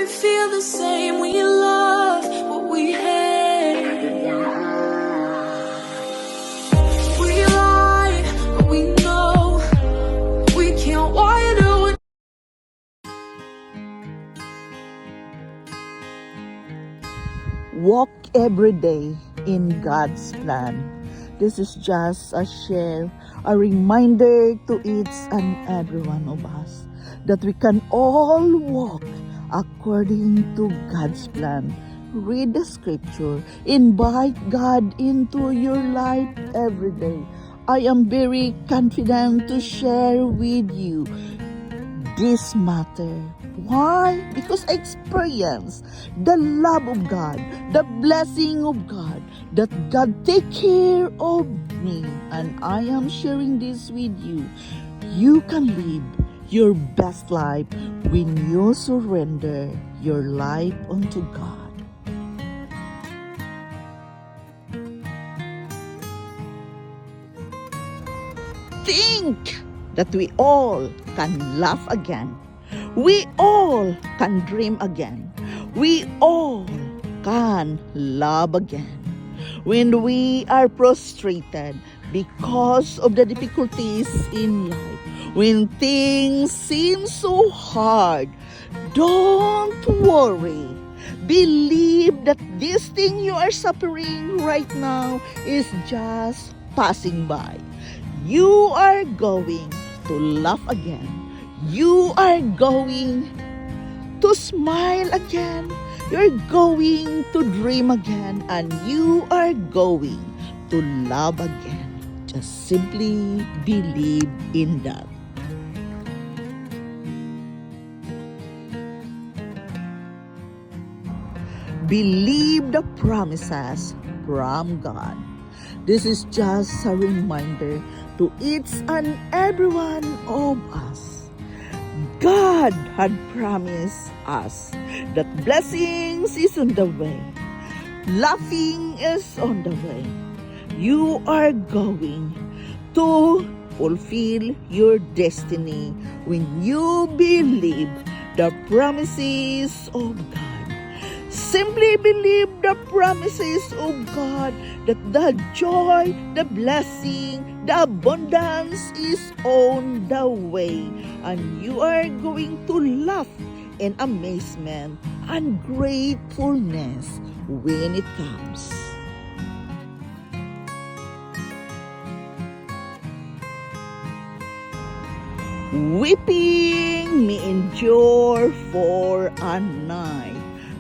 feel the same. We love what we hate. We lie, but we know we can't wonder what. Walk every day in God's plan. This is just a share, a reminder to each and every one of us that we can all walk according to God's plan. Read the scripture, invite God into your life every day. I am very confident to share with you this matter. Why? Because I experienced the love of God, the blessing of God, that God take care of me, and I am sharing this with you. You can live your best life when you surrender your life unto God. Think that we all can laugh again. We all can dream again. We all can love again. When we are frustrated because of the difficulties in life, when things seem so hard, don't worry. Believe that this thing you are suffering right now is just passing by. You are going to laugh again. You are going to smile again. You're going to dream again. And you are going to love again. Just simply believe in that. Believe the promises from God. This is just a reminder to each and every one of us. God had promised us that blessings is on the way. Laughing is on the way. You are going to fulfill your destiny when you believe the promises of God. Simply believe the promises of God that the joy, the blessing, the abundance is on the way. And you are going to laugh in amazement and gratefulness when it comes. Weeping may endure for a night.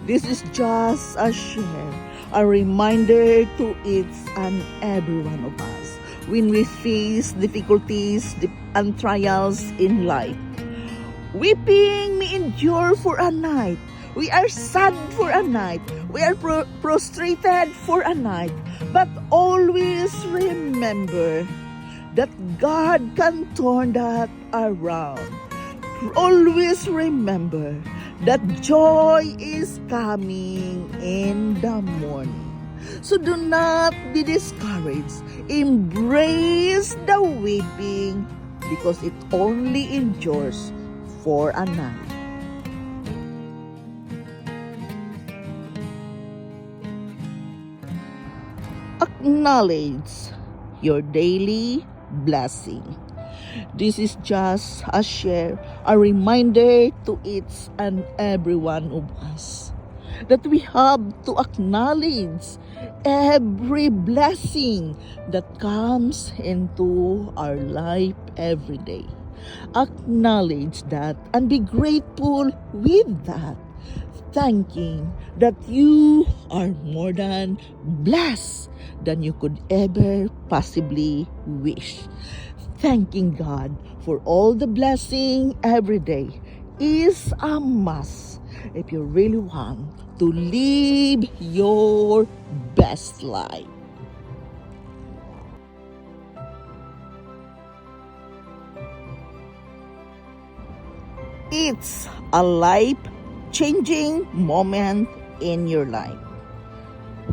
This is just a share, a reminder to each and every one of us when we face difficulties and trials in life. Weeping may endure for a night. We are sad for a night. We are frustrated for a night. But always remember that God can turn that around. Always remember that joy is coming in the morning. So do not be discouraged. Embrace the weeping because it only endures for a night. Acknowledge your daily blessing. This is just a share, a reminder to each and every one of us that we have to acknowledge every blessing that comes into our life every day. Acknowledge that and be grateful with that, thanking that you are more than blessed than you could ever possibly wish. Thanking God for all the blessing every day is a must if you really want to live your best life. It's a life-changing moment in your life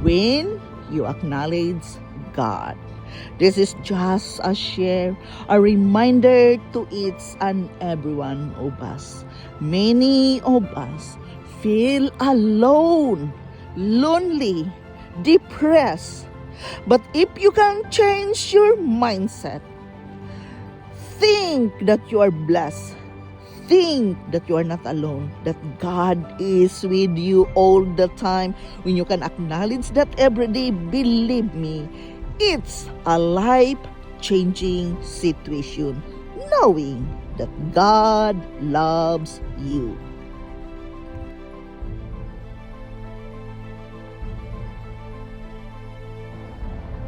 when you acknowledge God. This is just a share, a reminder to each and every one of us. Many of us feel alone, lonely, depressed. But if you can change your mindset, think that you are blessed. Think that you are not alone, that God is with you all the time. When you can acknowledge that every day, believe me, it's a life-changing situation, knowing that God loves you.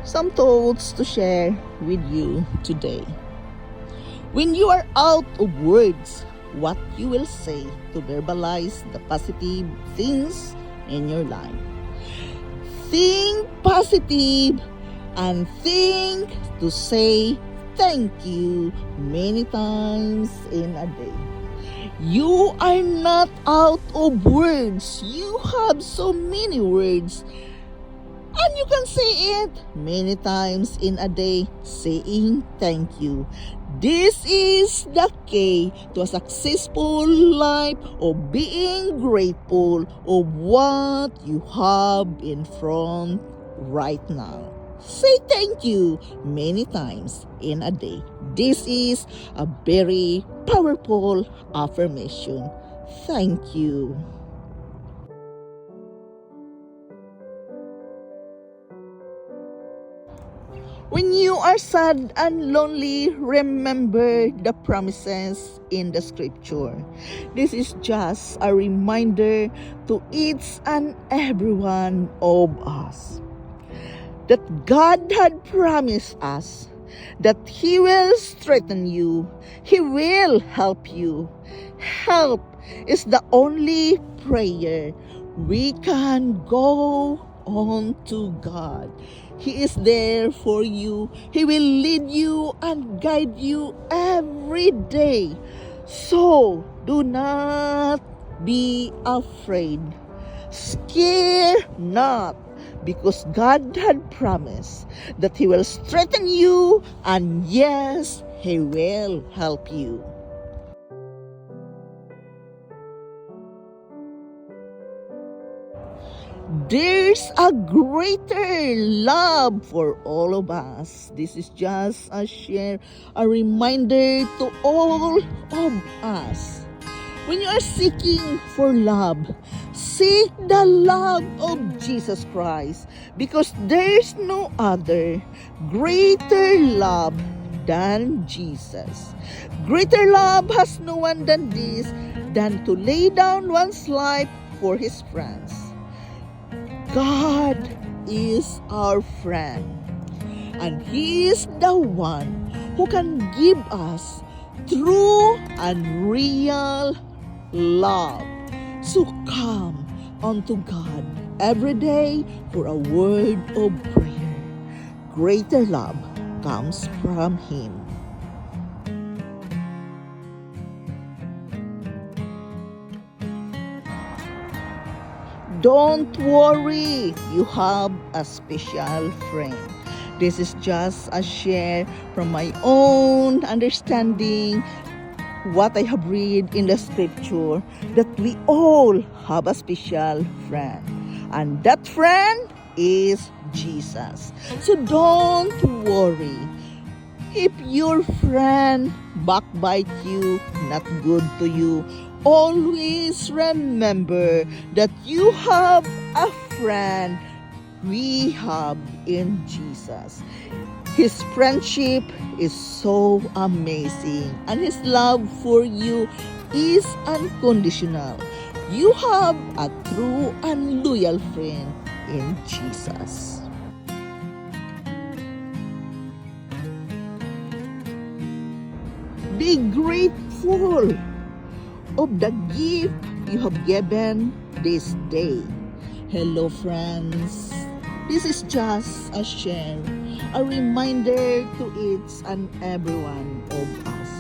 Some thoughts to share with you today. When you are out of words, what you will say to verbalize the positive things in your life. Think positive and think to say thank you many times in a day. You are not out of words. You have so many words. And you can say it many times in a day, saying thank you. This is the key to a successful life of being grateful of what you have in front right now. Say thank you many times in a day. This is a very powerful affirmation. Thank you. When you are sad and lonely, remember the promises in the scripture. This is just a reminder to each and every one of us that God had promised us that He will strengthen you, He will help you. Help is the only prayer we can go on to God. He is there for you. He will lead you and guide you every day. So, do not be afraid. Scare not, because God had promised that He will strengthen you, and yes, He will help you. There's a greater love for all of us. This is just a share, a reminder to all of us. When you are seeking for love, seek the love of Jesus Christ, because there's no other greater love than Jesus. Greater love has no one than this, than to lay down one's life for his friends. God is our friend, and He is the one who can give us true and real love. So come unto God every day for a word of prayer. Greater love comes from Him. Don't worry, you have a special friend. This is just a share from my own understanding, what I have read in the scripture, that we all have a special friend. And that friend is Jesus. So don't worry. If your friend backbite you, not good to you, always remember that you have a friend we have in Jesus. His friendship is so amazing, and His love for you is unconditional. You have a true and loyal friend in Jesus. Be grateful of the gift you have given this day. Hello friends, this is just a share, a reminder to each and every one of us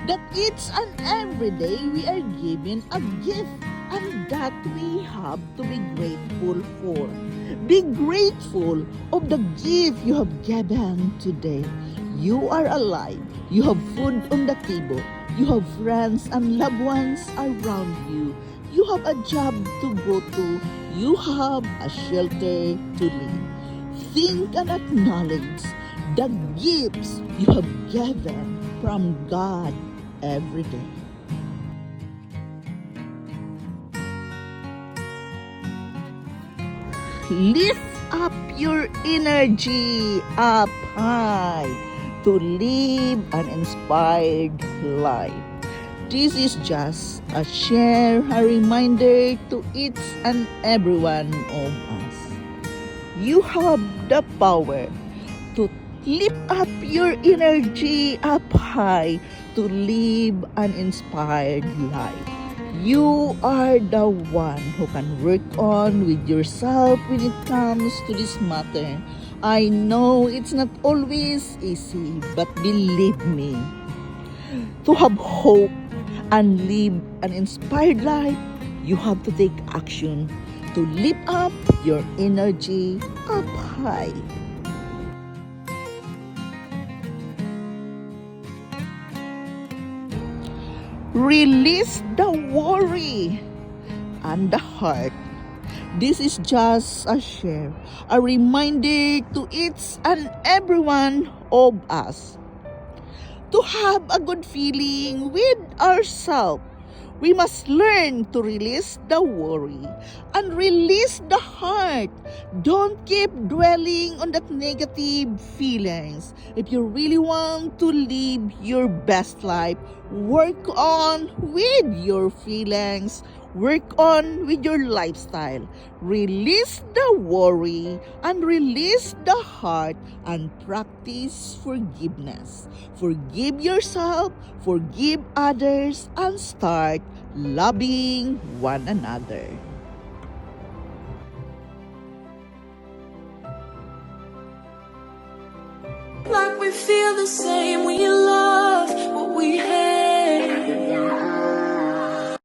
that each and every day we are given a gift, and that we have to be grateful for. Be grateful of the gift you have given today. You are alive, you have food on the table, you have friends and loved ones around you. You have a job to go to. You have a shelter to live. Think and acknowledge the gifts you have given from God every day. Lift up your energy up high to live an inspired life. This is just a share, a reminder to each and every one of us. You have the power to lift up your energy up high to live an inspired life. You are the one who can work on with yourself when it comes to this matter. I know it's not always easy, but believe me, to have hope and live an inspired life, you have to take action to lift up your energy up high. Release the worry and the heart. This is just a share, a reminder to each and every one of us to have a good feeling with ourselves. We must learn to release the worry and release the heart. Don't keep dwelling on that negative feelings. If you really want to live your best life, work on with your feelings. Work on with your lifestyle. Release the worry and release the heart and practice forgiveness. Forgive yourself, forgive others, and start loving one another. Like we feel the same, we